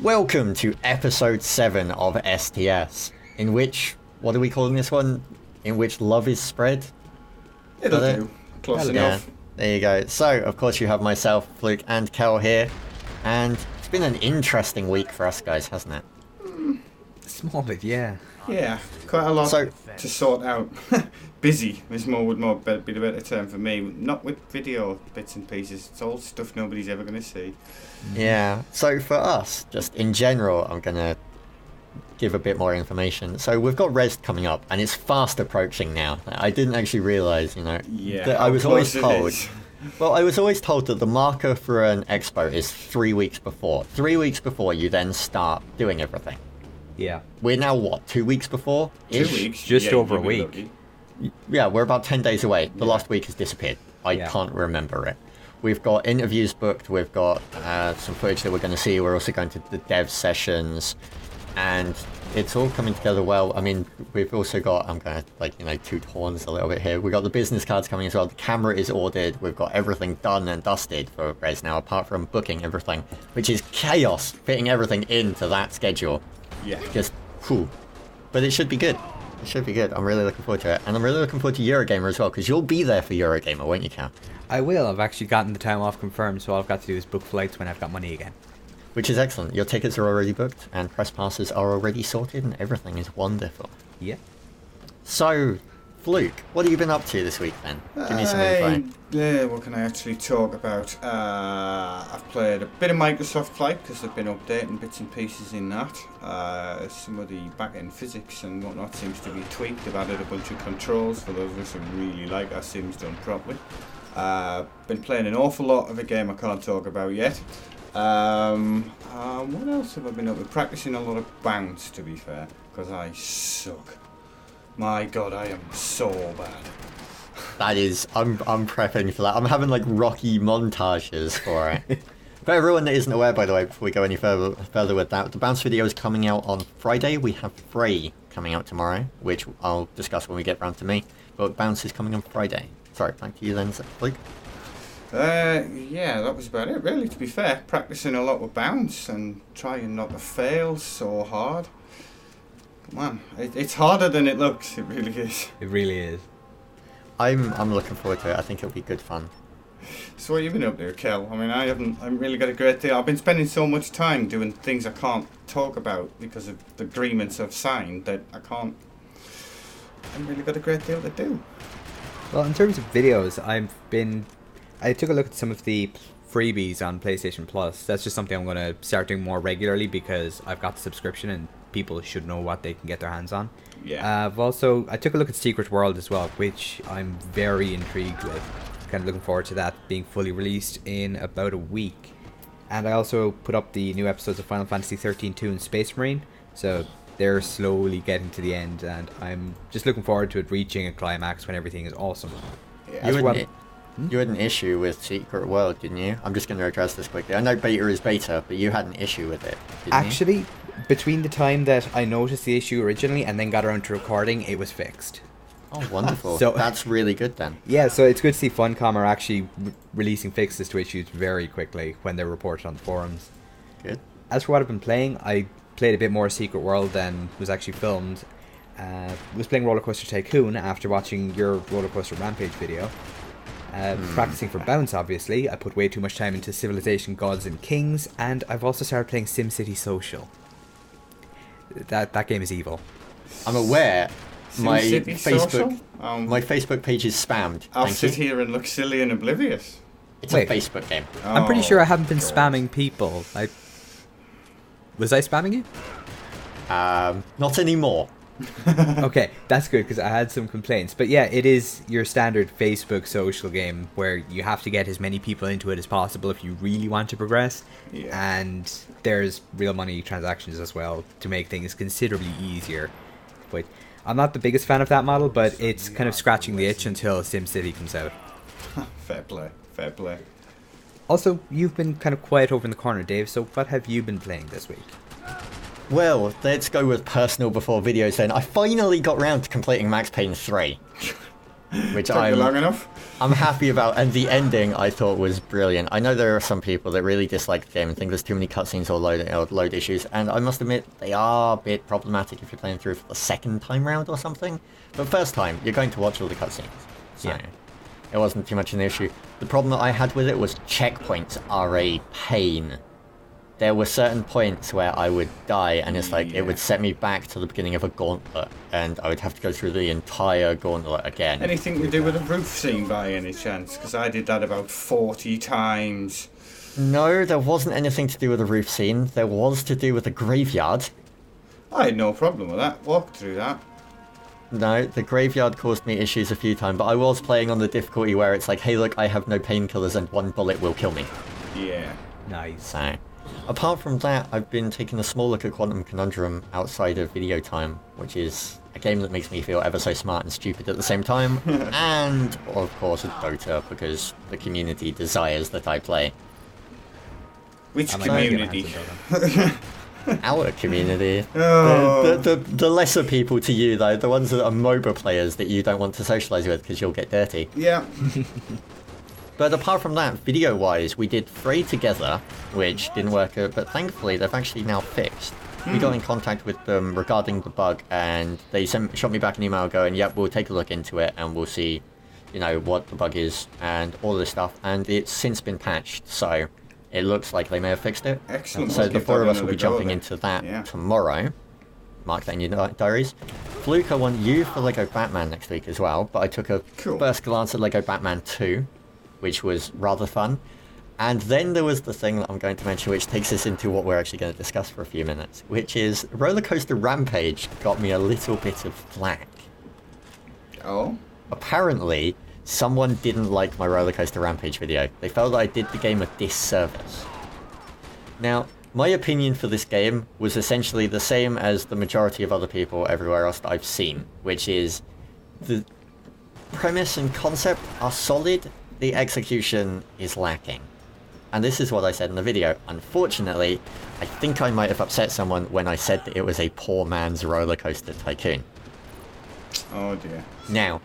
Welcome to episode 7 of STS, in which, what are we calling this one? In which love is spread? It'll do. Close enough. Yeah, there you go. So, of course, you have myself, Fluke and Kel here, and it's been an interesting week for us guys, hasn't it? Small bit, yeah. Yeah, quite a lot to sort out. Busy is would be the better term for me. Not with video bits and pieces. It's all stuff nobody's ever going to see. Yeah, so for us, just in general, I'm going to give a bit more information. So we've got Res coming up, and it's fast approaching now. I didn't actually realise, that I was always told... Well, I was always told that the marker for an expo is 3 weeks before. 3 weeks before you then start doing everything. Yeah. We're now, what, 2 weeks before? 2 weeks? Just over a week. Yeah, we're about 10 days away. The last week has disappeared. I can't remember it. We've got interviews booked. We've got some footage that we're going to see. We're also going to the dev sessions. And it's all coming together well. I mean, we've also got, I'm going to, toot horns a little bit here. We've got the business cards coming as well. The camera is ordered. We've got everything done and dusted for Res now, apart from booking everything, which is chaos, fitting everything into that schedule. Yeah. Just, whew. But it should be good. It should be good. I'm really looking forward to it. And I'm really looking forward to Eurogamer as well, because you'll be there for Eurogamer, won't you, Cal? I will. I've actually gotten the time off confirmed, so all I've got to do is book flights when I've got money again. Which is excellent. Your tickets are already booked, and press passes are already sorted, and everything is wonderful. Yeah. So, Fluke, what have you been up to this week, then? Give me some info. Yeah, what can I actually talk about? I've played a bit of Microsoft Flight, because they've been updating bits and pieces in that. Some of the back-end physics and whatnot seems to be tweaked. They've added a bunch of controls for those of us who really like our sims done properly. Been playing an awful lot of a game I can't talk about yet. What else have I been up with? Practicing a lot of bounce, to be fair, because I suck. My god, I am so bad. That is, I'm prepping for that. I'm having rocky montages for it. For everyone that isn't aware, by the way, before we go any further with that, the bounce video is coming out on Friday. We have Frey coming out tomorrow, which I'll discuss when we get round to me. But bounce is coming on Friday. Sorry, back to you then, Luke. Yeah, that was about it, really, to be fair. Practicing a lot with bounce and trying not to fail so hard. Come on, it's harder than it looks, it really is. It really is. I'm looking forward to it. I think it'll be good fun. So what have you been up to, Kel? I mean, I haven't really got a great deal. I've been spending so much time doing things I can't talk about because of the agreements I've signed that I haven't really got a great deal to do. Well, in terms of videos, I took a look at some of the freebies on PlayStation Plus. That's just something I'm going to start doing more regularly because I've got the subscription and people should know what they can get their hands on. Yeah. I took a look at Secret World as well, which I'm very intrigued with. Kind of looking forward to that being fully released in about a week. And I also put up the new episodes of Final Fantasy 13-2 and Space Marine. So they're slowly getting to the end, and I'm just looking forward to it reaching a climax when everything is awesome. Yeah. You had an issue with Secret World, didn't you? I'm just going to address this quickly. I know beta is beta, but you had an issue with it, didn't Actually, between the time that I noticed the issue originally and then got around to recording, it was fixed. Oh, wonderful. So that's really good then. Yeah, so it's good to see Funcom are actually releasing fixes to issues very quickly when they're reported on the forums. Good. As for what I've been playing, I played a bit more Secret World than was actually filmed. Was playing Roller Coaster Tycoon after watching your Roller Coaster Rampage video. Practicing for bounce, obviously. I put way too much time into Civilization Gods and Kings, and I've also started playing SimCity Social. That game is evil. I'm aware. My Facebook, my Facebook page is spammed. I'll sit here and look silly and oblivious. It's a Facebook game. I'm pretty sure I haven't been spamming people. Was I spamming you? Not anymore. Okay, that's good because I had some complaints. But yeah, it is your standard Facebook social game where you have to get as many people into it as possible if you really want to progress. Yeah. And there's real money transactions as well to make things considerably easier. But I'm not the biggest fan of that model, but it's kind of scratching the itch until SimCity comes out. Fair play, fair play. Also, you've been kind of quiet over in the corner, Dave, so what have you been playing this week? Well, let's go with personal before videos then. I finally got round to completing Max Payne 3. Which Took you long enough? I'm happy about, and the ending I thought was brilliant. I know there are some people that really dislike the game and think there's too many cutscenes or load issues, and I must admit they are a bit problematic if you're playing through for the second time round or something. But first time, you're going to watch all the cutscenes, so it wasn't too much an issue. The problem that I had with it was checkpoints are a pain. There were certain points where I would die, and it's like, it would set me back to the beginning of a gauntlet, and I would have to go through the entire gauntlet again. Anything to do with a roof scene by any chance? Because I did that about 40 times. No, there wasn't anything to do with the roof scene. There was to do with the graveyard. I had no problem with that. Walked through that. No, the graveyard caused me issues a few times, but I was playing on the difficulty where it's like, hey look, I have no painkillers and one bullet will kill me. Yeah. Nice. So, apart from that, I've been taking a small look at Quantum Conundrum outside of video time, which is a game that makes me feel ever so smart and stupid at the same time, and, of course, a Dota, because the community desires that I play. Which community? Our community. Oh. The lesser people to you, though, the ones that are MOBA players that you don't want to socialise with because you'll get dirty. Yeah. But apart from that, video-wise, we did 3 together, which didn't work out, but thankfully they've actually now fixed. We got in contact with them regarding the bug, and they shot me back an email going, yep, we'll take a look into it, and we'll see, you know, what the bug is, and all this stuff, and it's since been patched, so it looks like they may have fixed it. Excellent. So the 4 of us will be jumping into that tomorrow. Mark that in your diaries. Fluke, I want you for LEGO Batman next week as well, but I took a first glance at LEGO Batman 2, which was rather fun. And then there was the thing that I'm going to mention, which takes us into what we're actually going to discuss for a few minutes, which is Roller Coaster Rampage got me a little bit of flack. Oh? Apparently, someone didn't like my Roller Coaster Rampage video. They felt that I did the game a disservice. Now, my opinion for this game was essentially the same as the majority of other people everywhere else that I've seen, which is the premise and concept are solid, the execution is lacking. And this is what I said in the video. Unfortunately, I think I might have upset someone when I said that it was a poor man's Roller Coaster Tycoon. Oh dear. Now,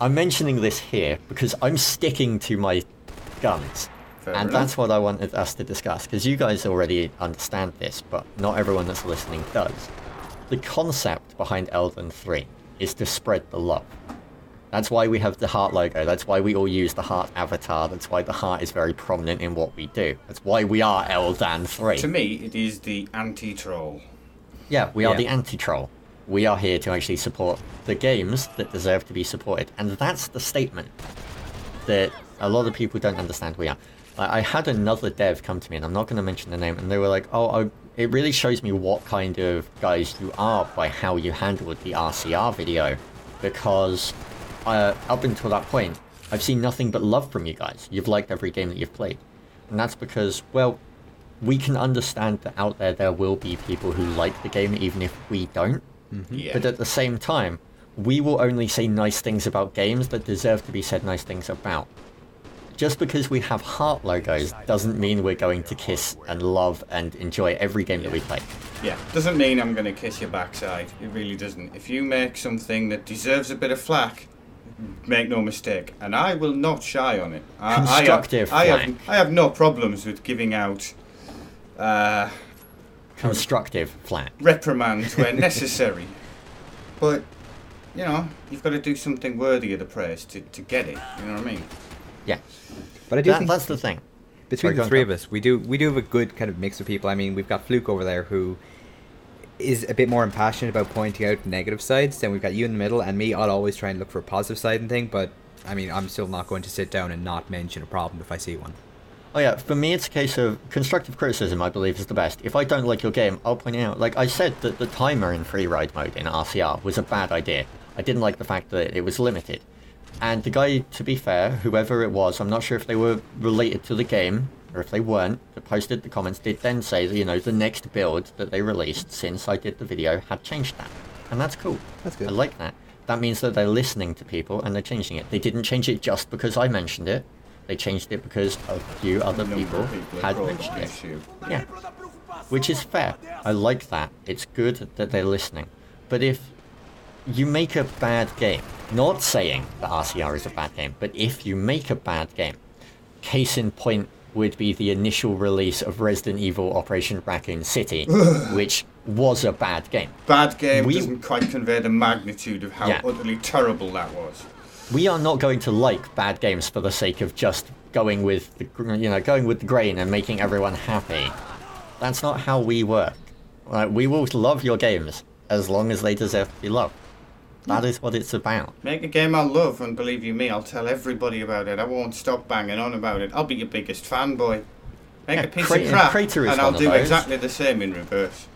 I'm mentioning this here because I'm sticking to my guns. Fair and enough. that's what I wanted us to discuss, because you guys already understand this, but not everyone that's listening does. The concept behind Elden 3 is to spread the love. That's why we have the heart logo, that's why we all use the heart avatar, that's why the heart is very prominent in what we do. That's why we are Elden 3. To me, it is the anti-troll. Yeah, we are the anti-troll. We are here to actually support the games that deserve to be supported. And that's the statement that a lot of people don't understand we are. I had another dev come to me, and I'm not going to mention the name, and they were like, oh, it really shows me what kind of guys you are by how you handled the RCR video. Because up until that point, I've seen nothing but love from you guys. You've liked every game that you've played. And that's because, well, we can understand that out there will be people who like the game even if we don't. Yeah. But at the same time, we will only say nice things about games that deserve to be said nice things about. Just because we have heart logos doesn't mean we're going to kiss and love and enjoy every game that we play. Yeah, doesn't mean I'm going to kiss your backside. It really doesn't. If you make something that deserves a bit of flack, make no mistake, and I will not shy on it. Constructive flack. I have no problems with giving out constructive flack. reprimands where necessary. But, you know, you've got to do something worthy of the praise to get it. You know what I mean? Yeah. But I do think that's the thing. between the three of us, we do have a good kind of mix of people. I mean, we've got Fluke over there who is a bit more impassioned about pointing out negative sides. Then we've got you in the middle, and me. I'll always try and look for a positive side and thing. But I mean, I'm still not going to sit down and not mention a problem if I see one. Oh yeah, for me it's a case of constructive criticism, I believe, is the best. If I don't like your game, I'll point it out. Like I said, that the timer in free ride mode in RCR was a bad idea. I didn't like the fact that it was limited. And the guy, to be fair, whoever it was, I'm not sure if they were related to the game, or if they weren't, that posted the comments, did then say that, you know, the next build that they released since I did the video had changed that. And that's cool. That's good. I like that. That means that they're listening to people and they're changing it. They didn't change it just because I mentioned it. They changed it because a few other people had mentioned it. Yeah. Which is fair. I like that. It's good that they're listening. But if you make a bad game, Not saying that RCR is a bad game, but if you make a bad game, case in point would be the initial release of Resident Evil Operation Raccoon City, which was a bad game. Bad game doesn't quite convey the magnitude of how utterly terrible that was. We are not going to like bad games for the sake of just going with the grain and making everyone happy. That's not how we work. We will love your games as long as they deserve to be loved. That is what it's about. Make a game I'll love, and believe you me, I'll tell everybody about it. I won't stop banging on about it. I'll be your biggest fanboy. Make a piece of crap, and I'll do exactly the same in reverse.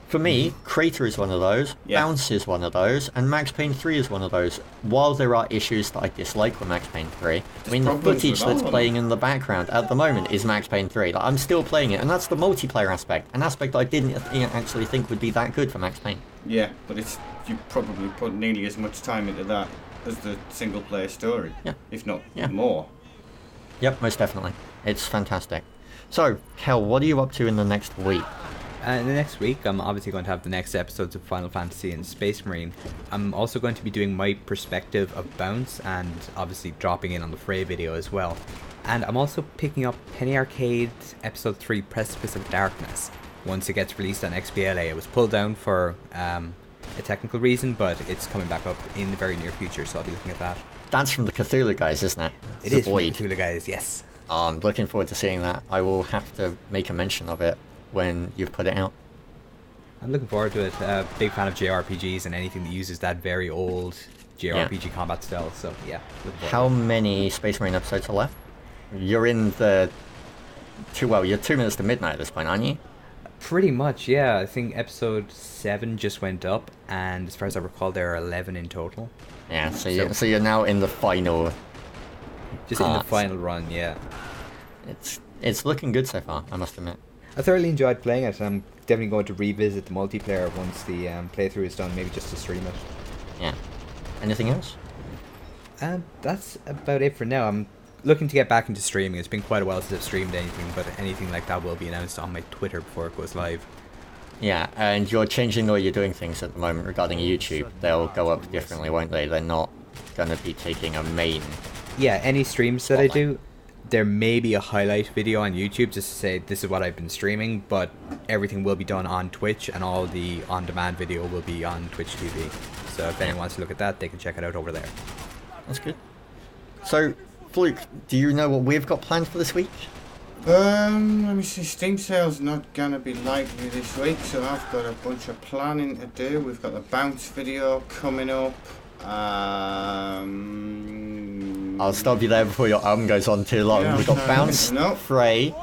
For me, Crater is one of those, Bounce is one of those, and Max Payne 3 is one of those. While there are issues that I dislike with Max Payne 3, I mean, the footage that's playing in the background at the moment is Max Payne 3. Like, I'm still playing it, and that's the multiplayer aspect, an aspect I didn't actually think would be that good for Max Payne. Yeah, but you probably put nearly as much time into that as the single-player story, if not more. Yep, most definitely. It's fantastic. So, Kel, what are you up to in the next week? In the next week, I'm obviously going to have the next episodes of Final Fantasy and Space Marine. I'm also going to be doing my perspective of Bounce and obviously dropping in on the Frey video as well. And I'm also picking up Penny Arcade's Episode 3 Precipice of Darkness. Once it gets released on XBLA, it was pulled down for a technical reason, but it's coming back up in the very near future, so I'll be looking at that. That's from the Cthulhu guys, isn't it? It is from the Cthulhu guys, yes. I'm looking forward to seeing that. I will have to make a mention of it when you've put it out. I'm looking forward to it. Big fan of JRPGs and anything that uses that very old JRPG combat style, so yeah. How many Space Marine episodes are left? You're in the... you're 2 minutes to midnight at this point, aren't you? Pretty much, yeah. I think episode 7 just went up, and as far as I recall, there are 11 in total. Yeah, so you're now in the final... Just in the final run, yeah. It's looking good so far, I must admit. I thoroughly enjoyed playing it. I'm definitely going to revisit the multiplayer once the playthrough is done, maybe just to stream it. Yeah. Anything else? That's about it for now. I'm looking to get back into streaming. It's been quite a while since I've streamed anything, but anything like that will be announced on my Twitter before it goes live. Yeah, and you're changing the way you're doing things at the moment regarding YouTube. They'll go up differently, won't they? They're not going to be taking a main... Yeah, any streams that I do, there may be a highlight video on YouTube just to say this is what I've been streaming, but everything will be done on Twitch, and all the on-demand video will be on Twitch TV. So if anyone wants to look at that, they can check it out over there. That's good. So, Fluke, do you know what we've got planned for this week? Let me see. Steam sale's not gonna be likely this week, so I've got a bunch of planning to do. We've got the Bounce video coming up. I'll stop you there before your arm goes on too long. Yeah, We've got Bounce, no. Frey.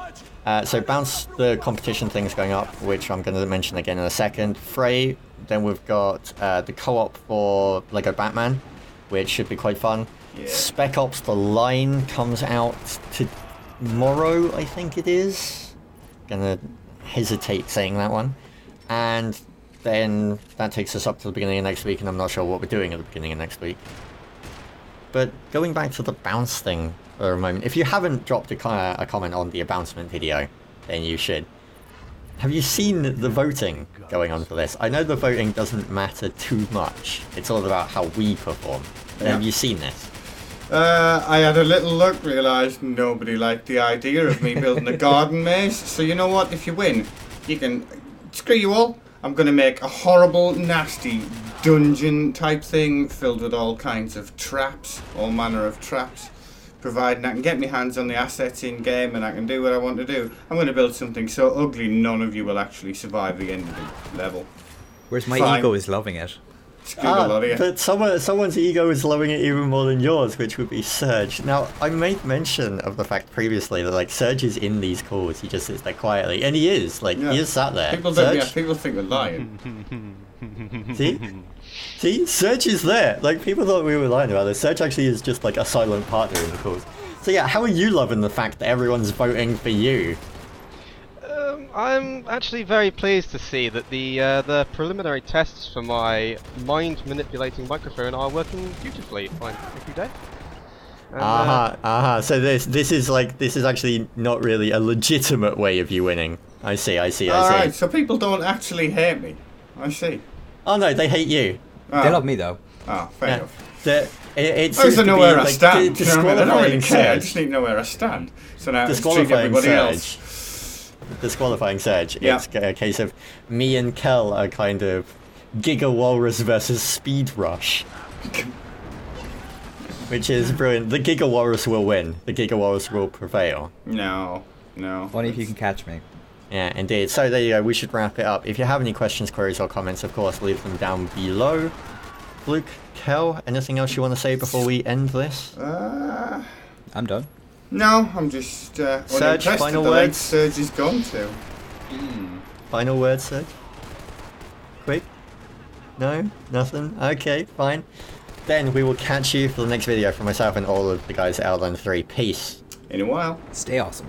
So Bounce, the competition thing's going up, which I'm going to mention again in a second. Frey, then we've got the co-op for Lego Batman, which should be quite fun. Yeah. Spec Ops The Line comes out tomorrow, I think it is. Gonna hesitate saying that one. And then that takes us up to the beginning of next week, and I'm not sure what we're doing at the beginning of next week. But going back to the Bounce thing for a moment, if you haven't dropped a comment on the Bouncement video, then you should. Have you seen the voting going on for this? I know the voting doesn't matter too much. It's all about how we perform. But have you seen this? I had a little look, realised nobody liked the idea of me building a garden maze. So you know what? If you win, you can... Screw you all. I'm going to make a horrible, nasty dungeon type thing filled with all kinds of traps, all manner of traps, providing I can get my hands on the assets in game and I can do what I want to do. I'm going to build something so ugly none of you will actually survive the end of the level. Whereas my ego is loving it. But someone's ego is loving it even more than yours, which would be Serge. Now, I made mention of the fact previously that, like, Serge is in these calls. He just sits there quietly. And he is. He is sat there. People think we're lying. See? Serge is there. Like, people thought we were lying about this. Serge actually is just, like, a silent partner in the calls. So, yeah, how are you loving the fact that everyone's voting for you? I'm actually very pleased to see that the preliminary tests for my mind-manipulating microphone are working beautifully. Fine, thank you, Dave. So this is actually not really a legitimate way of you winning. I see. Alright, so people don't actually hate me. I see. Oh no, they hate you. They love me though. Oh, fair enough. It I seems don't to know be, where I like, stand. You know what I mean? I don't really disqualifying care. I Serge. just need to know where I stand. So now it's treat Disqualifying everybody Serge. else. Disqualifying Serge. Yeah. It's a case of me and Kel are kind of Giga Walrus versus Speed Rush. Which is brilliant. The Giga Walrus will win. The Giga Walrus will prevail. No. Only if you can catch me. Yeah, indeed. So there you go. We should wrap it up. If you have any questions, queries, or comments, of course, leave them down below. Fluke, Kel, anything else you want to say before we end this? I'm done. No, I'm just Serge, unimpressed final at the length words? Serge has gone to. Final words, Serge? Quick? No? Nothing? Okay, fine. Then we will catch you for the next video from myself and all of the guys at Outland 3. Peace. In a while. Stay awesome.